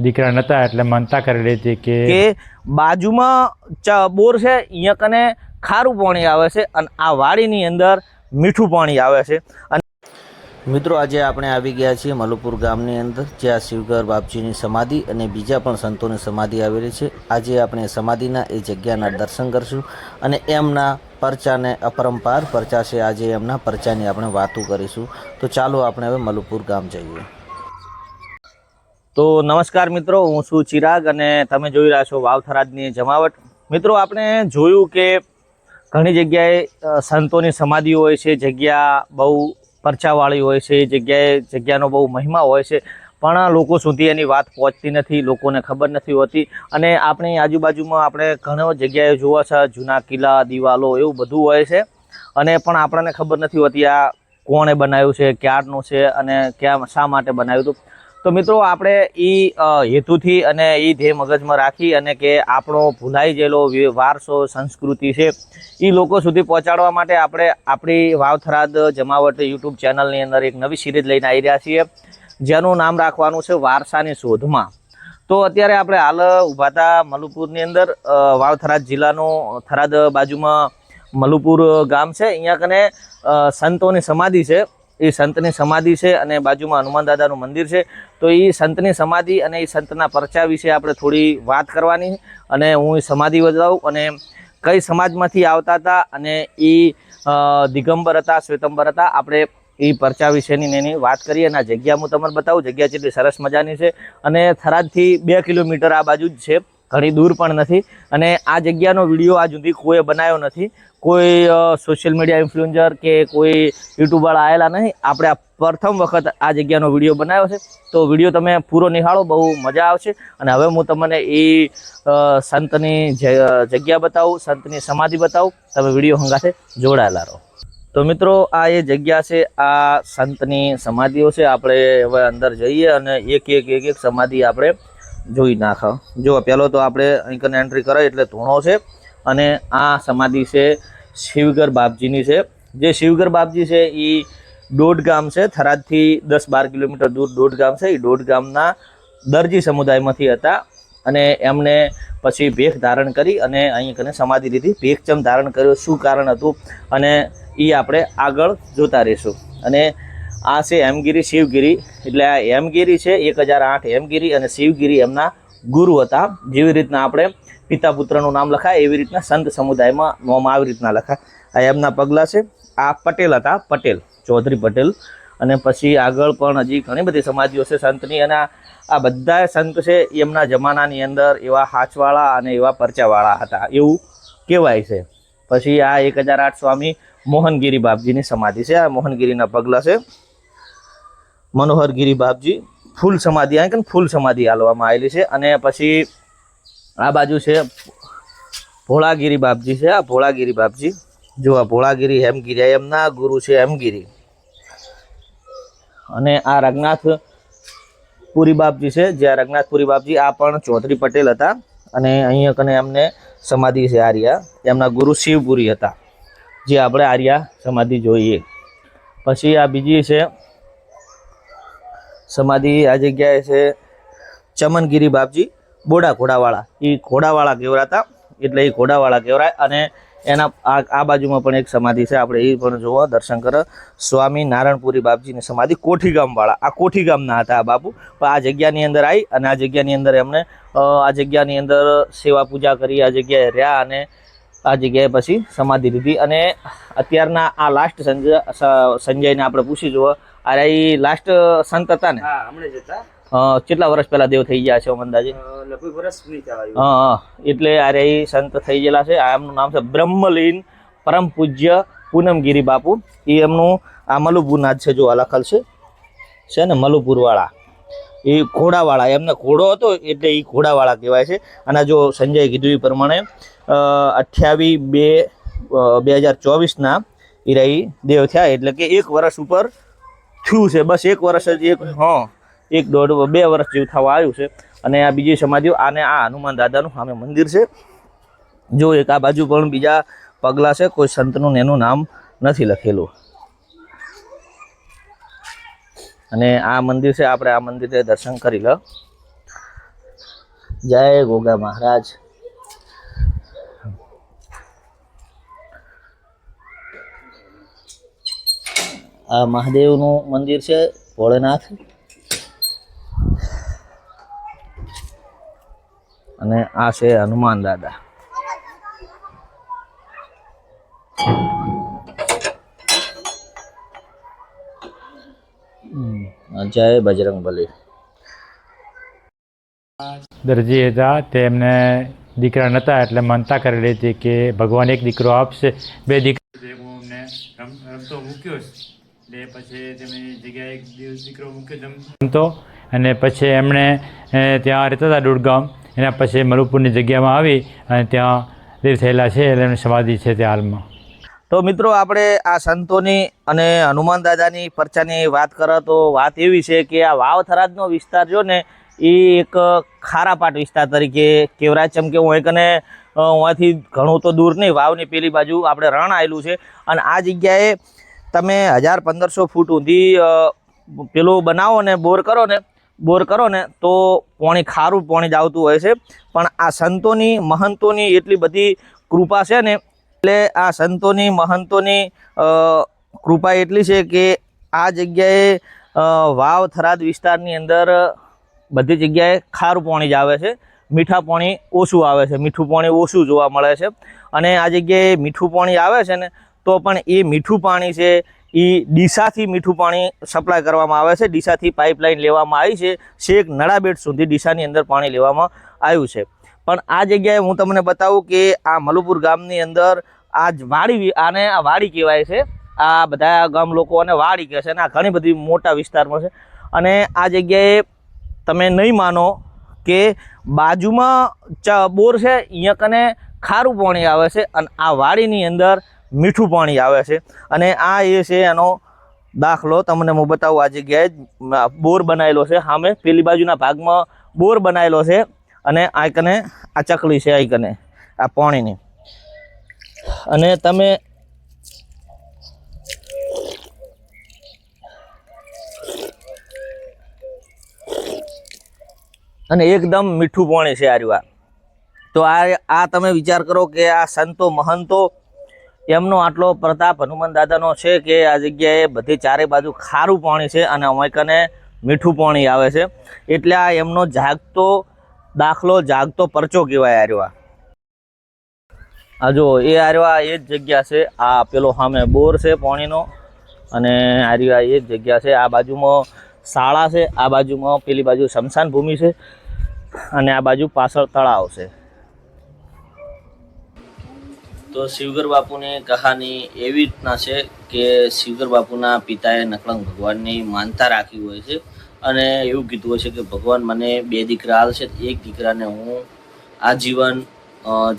દીકરા નતા એટલે માનતા કરેલી હતી કે બાજુમાં બોર છે, અહીંયા કને ખારું પાણી આવે છે અને આ વાડીની અંદર મીઠું પાણી આવે છે. અને મિત્રો આજે આપણે આવી ગયા છીએ મલુપુર ગામની અંદર, જ્યાં શિવગર બાપજીની સમાધિ અને બીજા પણ સંતોની સમાધિ આવેલી છે. આજે આપણે સમાધિના એ જગ્યાના દર્શન કરશું અને એમના પરચાને અપરંપાર પરચા છે. આજે એમના પરચાની આપણે વાતો કરીશું. તો ચાલો આપણે હવે મલુપુર ગામ જઈએ. તો નમસ્કાર મિત્રો, હું છું ચિરાગ અને તમે જોઈ રહ્યા છો વાવથરાજની જમાવટ. મિત્રો આપણે જોયું કે ઘણી જગ્યાએ સંતોની સમાધિ હોય છે, જગ્યા બહુ પરચાવાળી હોય છે, જગ્યાનો બહુ મહિમા હોય છે, પણ લોકો સુધી એની વાત પહોંચતી નથી, લોકોને ખબર નથી હોતી. અને આપણી આજુબાજુમાં આપણે ઘણી જગ્યાએ જોવા છે જૂના કિલ્લા, દિવાલો એવું બધું હોય છે અને પણ આપણને ખબર નથી હોતી આ કોણે બનાવ્યું છે, ક્યારનું છે અને શા માટે બનાવ્યું હતું. તો મિત્રો આપણે એ હેતુથી અને એ ધ્યેય મગજમાં રાખી અને કે આપણો ભૂલાઈ ગયેલો વારસો સંસ્કૃતિ છે એ લોકો સુધી પહોંચાડવા માટે આપણે આપણી વાવથરાદ જમાવટ યુટ્યુબ ચેનલની અંદર એક નવી સિરીઝ લઈને આવી રહ્યા છીએ, જેનું નામ રાખવાનું છે વારસાની શોધમાં. તો અત્યારે આપણે હાલ ઊભા હતા મલુપુરની અંદર, વાવથરાદ જિલ્લાનું થરાદ બાજુમાં મલુપુર ગામ છે. અહીંયા કને સંતોની સમાધિ છે, એ સંતની સમાધિ છે અને બાજુમાં હનુમાન દાદાનું મંદિર છે. તો એ સંતની સમાધિ અને એ સંતના પરચા વિશે આપણે થોડી વાત કરવાની અને હું એ સમાધિ બતાવું અને કઈ સમાજમાંથી આવતા હતા અને એ દિગંબર હતા, શ્વેતંબર હતા. આપણે એ પરચા વિશેની એની વાત કરીએ અને આ જગ્યા હું તમને બતાવું. જગ્યા જેટલી સરસ મજાની છે અને થરાદથી 2 કિલોમીટર આ બાજુ જ છે, ઘણી દૂર પણ નથી. અને આ જગ્યાનો વિડીયો આજ સુધી કોઈએ બનાવ્યો નથી, કોઈ સોશિયલ મીડિયા ઇન્ફ્લુએન્સર કે કોઈ યુટ્યુબવાળા આવેલા નહીં. આપણે આ પ્રથમ વખત આ જગ્યાનો વિડીયો બનાવ્યો છે. તો વિડીયો તમે પૂરો નિહાળો, બહુ મજા આવશે. અને હવે હું તમને એ સંતની જગ્યા બતાવું, સંતની સમાધિ બતાવું. તમે વિડીયો હંગાથે જોડાયેલા રહો. તો મિત્રો આ એ જગ્યા છે, આ સંતની સમાધિઓ છે. આપણે હવે અંદર જઈએ અને એક સમાધિ આપણે જોઈ નાખો. જો પહેલો તો આપણે અહીં એન્ટ્રી કરાય એટલે ધૂણો છે અને આ સમાધિ છે શિવગર બાપજીની છે. જે શિવગર બાપજી છે એ દોઢ ગામ છે, થરાદથી 10-12 કિલોમીટર દૂર દોઢ ગામ છે. એ દોઢ ગામના દરજી સમુદાયમાંથી હતા અને એમને પછી ભેખ ધારણ કરી અને અહીં કને સમાધિ લીધી. ભેખ ચમ ધારણ કર્યો, શું કારણ હતું અને એ આપણે આગળ જોતા રહીશું. અને આ છે હેમગીરી શિવગીરી, એટલે આ હેમગીરી છે 1008 હેમગીરી અને શિવગીરી એમના ગુરુ હતા. જેવી રીતના આપણે પિતા પુત્રનું નામ લખાય એવી રીતના સંત સમુદાયમાં નામ આવી રીતના લખાય. આ એમના પગલા છે. આ પટેલ હતા, પટેલ, ચૌધરી પટેલ. અને પછી આગળ પણ હજી ઘણી બધી સમાધિઓ છે સંતની. અને આ બધા સંત છે એમના જમાનાની અંદર એવા હાચવાળા અને એવા પરચાવાળા હતા એવું કહેવાય છે. પછી આ 1008 સ્વામી મોહનગીરી બાપજીની સમાધિ છે. આ મોહનગીરીના પગલા છે. મનોહરગીરી બાપજી ફૂલ સમાધિ, અહીં ફૂલ સમાધિ હાલવામાં આવેલી છે. અને પછી આ બાજુ છે ભોળાગીરી બાપજી છે. આ ભોળાગીરી બાપજી, જો આ ભોળાગીરી હેમગીરી એમના ગુરુ છે હેમગીરી. અને આ રઘનાથપુરી બાપજી છે, જે આ રઘનાથપુરી બાપજી આ પણ ચૌધરી પટેલ હતા અને અહીંયા કને એમને સમાધિ છે આર્યા. એમના ગુરુ શિવપુરી હતા, જે આપણે આર્યા સમાધિ જોઈએ. પછી આ બીજી છે સમાધિ, આ જગ્યાએ છે ચમનગીરી બાપજી, બોડા ઘોડાવાળા. એ ઘોડાવાળા કહેવાતા, એટલે એ ઘોડાવાળા કહેવાય. અને એના આ બાજુમાં પણ એક સમાધિ છે, આપણે એ પણ જોવો, દર્શન કરો. સ્વામી નારાયણપુરી બાપજીની સમાધિ, કોઠી ગામવાળા. આ કોઠી ગામના હતા આ બાપુ, પણ આ જગ્યાની અંદર આવી અને આ જગ્યાની અંદર એમને આ જગ્યાની અંદર સેવા પૂજા કરી, આ જગ્યાએ રહ્યા અને આ જગ્યાએ પછી સમાધિ લીધી. અને અત્યારના આ લાસ્ટ સંજયને આપણે પૂછી જુઓ, અરે એ લાસ્ટ સંત હતા ને? કેટલા વર્ષ પહેલા દેવ થઈ ગયા છે અંદાજે? લગભગ વર્ષ નહીં થયું. હા, એટલે અરે એ સંત થઈ ગયેલા છે. આ એમનું નામ છે બ્રહ્મલીન પરમ પૂજ્ય પૂનમગીરી બાપુ. એ એમનું આ મલુપુરના જ છે, જો આ લખેલ છે ને મલુપુર વાળા. એ ઘોડાવાળા, એમને ઘોડો હતો એટલે એ ઘોડાવાળા કહેવાય છે. અને જો સંજય કીધું એ પ્રમાણે 28/2/2024 એ દેવ થયા, એટલે કે 1 વર્ષ ઉપર થયું છે. બસ 1 વર્ષ જ, 1.5-2 વર્ષ જેવું થવા આવ્યું છે. અને આ બીજી સમાધિઓ, આને આ હનુમાન દાદાનું સામે મંદિર છે. જો એક આ બાજુ પણ બીજા પગલા છે, કોઈ સંતનું એનું નામ નથી લખેલું. અને આ મંદિર છે, આપણે આ મંદિરે દર્શન કરી લો. જય ગોગા મહારાજ. આ મહાદેવનું મંદિર છે, ભોળેનાથ, અને આ છે હનુમાન દાદા. જય બજરંગબલી. દરજી હતા તેમને દીકરા નહોતા એટલે માનતા કરેલી હતી કે ભગવાન એક દીકરો આપશે. બે દીકરા રમતો મૂક્યો એટલે પછી તેમની જગ્યાએ એક દીકરો મૂક્યો રમતો, અને પછી એમણે ત્યાં રહેતા હતા દુર્ગામ. એના પછી મલુપુરની જગ્યામાં આવી અને ત્યાં દેવ થયેલા છે એટલે એમની સમાધિ છે તે હાલમાં. તો મિત્રો આપણે આ સંતોની અને હનુમાન દાદાની પરચાની વાત કરો તો વાત એવી છે કે આ વાવ થરાદનો વિસ્તાર જો ને એ એક ખારાપાટ વિસ્તાર તરીકે કેવરાય. ચમ કે હું કને અહીંયાથી ઘણું તો દૂર નહીં, વાવની પેલી બાજુ આપણે રણ આવેલું છે, અને આ જગ્યાએ તમે 1000-1500 ફૂટ ઊંધી પેલું બનાવો ને બોર કરો ને તો પાણી ખારું પાણી જ આવતું હોય છે. પણ આ સંતોની મહંતોની એટલી બધી કૃપા છે ને, એટલે આ સંતોની મહંતોની કૃપા એટલી છે કે આ જગ્યાએ વાવ થરાદ વિસ્તારની અંદર બધી જગ્યાએ ખારું પાણી જ આવે છે, મીઠા પાણી ઓછું આવે છે, મીઠું પાણી ઓછું જોવા મળે છે. અને આ જગ્યાએ મીઠું પાણી આવે છે ને તો પણ એ મીઠું પાણી છે એ ડીસાથી મીઠું પાણી સપ્લાય કરવામાં આવે છે. ડીસાથી પાઇપલાઇન લેવામાં આવી છે, છેક નળાબેટ સુધી ડીસાની અંદર પાણી લેવામાં આવ્યું છે. પણ આ જગ્યાએ હું તમને બતાવું કે આ મલુપુર ગામની અંદર આ વાડી, આને આ વાડી કહેવાય છે. આ બધા ગામ લોકો આને વાડી કહે છે, અને આ ઘણી બધી મોટા વિસ્તારમાં છે. અને આ જગ્યાએ તમે નહીં માનો કે બાજુમાં બોર છે, અહીંયા કને ખારું પાણી આવે છે, અને આ વાડીની અંદર મીઠું પાણી આવે છે. અને આ એ છે એનો દાખલો તમને હું બતાવું. આ જગ્યાએ બોર બનાવેલો છે, સામે પેલી બાજુના ભાગમાં બોર બનાવેલો છે, અને આ કને આ ચકલી છે, આ કને આ પાણીની. અને તમે અને એકદમ મીઠું પાણી છે આર્યું. તો આ તમે વિચાર કરો કે આ સંતો મહંતો એમનો આટલો પ્રતાપ હનુમાન દાદાનો છે કે આ જગ્યાએ બધી ચારે બાજુ ખારું પાણી છે અને અમારી કને મીઠું પાણી આવે છે. એટલે આ એમનો જાગતો દાખલો, જાગતો પરચો કહેવાય આર્યો. આ જો એ આર્યો એ જ જગ્યા છે. આ પેલો સામે બોર છે પાણીનો, અને આર્યો એ જ જગ્યા છે. આ બાજુમાં શાળા છે, આ બાજુમાં પેલી બાજુ સ્મશાન ભૂમિ છે, અને આ બાજુ પાછળ તળાવ છે. તો શિવગર બાપુની કહાની એવી રીતના છે કે શિવગર બાપુના પિતાએ નકળંગ ભગવાનની માનતા રાખી હોય છે, અને એવું કીધું હોય છે કે ભગવાન મને 2 દીકરા હાલશે, એક દીકરાને હું આજીવન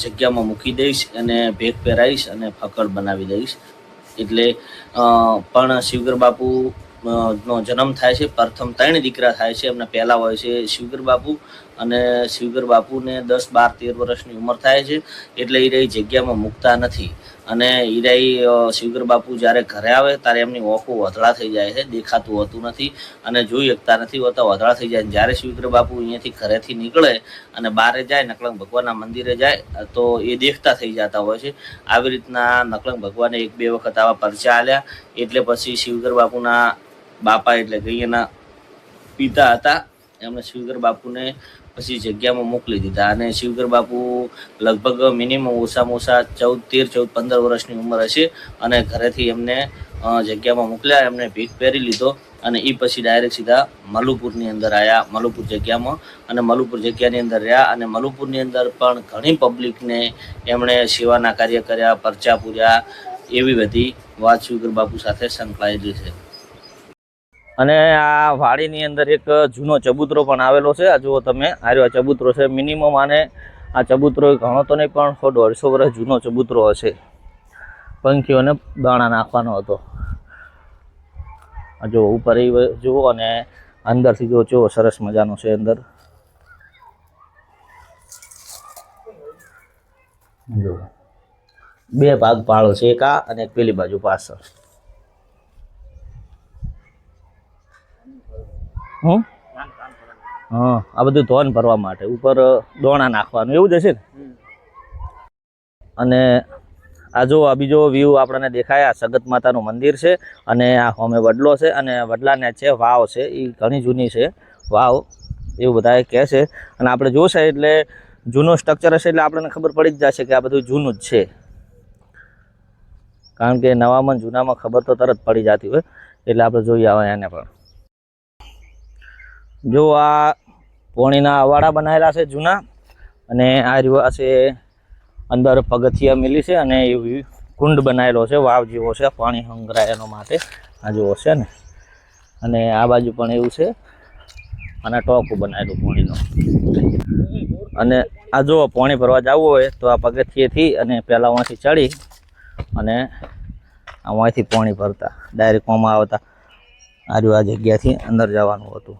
જગ્યામાં મૂકી દઈશ, અને ભેગ પહેરાવીશ અને ફકડ બનાવી દઈશ. એટલે પણ શિવગર બાપુ નો જન્મ થાય છે. પ્રથમ 3 દીકરા થાય છે. એમના પહેલા હોય છે શિવગર બાપુ, અને શિવગર બાપુને 10, 12, 13 વર્ષની ઉંમર થાય છે. એટલે એ રહી જગ્યામાં મૂકતા નથી. અને એ રહી શિવગર બાપુ જ્યારે ઘરે આવે ત્યારે એમની ઓખો વધળા થઈ જાય છે, દેખાતું હોતું નથી અને જોઈ શકતા નથી હોતા, વધળા થઈ જાય. જ્યારે શિવગર બાપુ અહીંયાથી ઘરેથી નીકળે અને બહારે જાય, નકળંગ ભગવાનના મંદિરે જાય, તો એ દેખતા થઈ જતા હોય છે. આવી રીતના નકળંગ ભગવાને 1-2 વખત આવા પરચા આલ્યા. એટલે પછી શિવગર બાપુના બાપા એટલે કે એના પિતા હતા, એમણે શિવગર બાપુને પછી જગ્યામાં મોકલી દીધા. અને શિવગર બાપુ લગભગ મિનિમમ ઓછામાં ઓછા 13, 14, 15 વર્ષની ઉંમર હશે, અને ઘરેથી એમને જગ્યામાં મોકલ્યા. એમને ભીખ પહેરી લીધો, અને એ પછી ડાયરેક્ટ સીધા મલુપુરની અંદર આવ્યા, મલુપુર જગ્યામાં. અને મલુપુર જગ્યાની અંદર રહ્યા, અને મલુપુરની અંદર પણ ઘણી પબ્લિકને એમણે સેવાના કાર્ય કર્યા, પરચા પૂર્યા. એવી બધી વાત શિવગર બાપુ સાથે સંકળાયેલી છે. અને આ વાડીની અંદર એક જૂનો ચબૂતરો પણ આવેલો છે. આ જુઓ તમે, આ ચબૂતરો છે. મિનિમમ આને આ ચબૂતરો ઘણો તો નહીં પણ 100-150 વર્ષ જૂનો ચબૂતરો હશે. પંખીઓને દાણા નાખવાનો હતો. આ જો ઉપર એ જુઓ, અને અંદરથી જો સરસ મજાનો છે. અંદર જો 2 ભાગ પાળો છે, એક આ અને એક પેલી બાજુ પાછળ. હા, આ બધું ધોન ભરવા માટે ઉપર દોણા નાખવાનું એવું જ હશે ને. અને આ જો આ બીજો વ્યૂ આપણને દેખાય, આ સગત માતાનું મંદિર છે અને આ સામે વડલો છે અને વડલાને છે વાવ છે, એ ઘણી જૂની છે વાવ એવું બધા કહે છે. અને આપણે જોશે એટલે જૂનું સ્ટ્રક્ચર હશે એટલે આપણને ખબર પડી જ જશે કે આ બધું જૂનું જ છે, કારણ કે નવામાં જૂનામાં ખબર તો તરત પડી જતી હોય. એટલે આપણે જોઈએ આવે એને પણ. જો આ પોણીના અવાડા બનાવેલા છે જૂના, અને આ રીવા છે અંદર પગથિયા મિલી છે અને એવી કુંડ બનાવેલો છે વાવ જેવો છે પાણી સંગ્રહાય એનો માટે આ જેવો છે ને. અને આ બાજુ પણ એવું છે અને ટોકું બનાવેલું પાણીનો. અને આ જો પાણી ભરવા જવું હોય તો આ પગથિયેથી અને પહેલાં અહીંથી ચડી અને અહીંથી પાણી ભરતા ડાયરેક્ટ આમાં આવતા આ જગ્યાથી અંદર જવાનું હતું.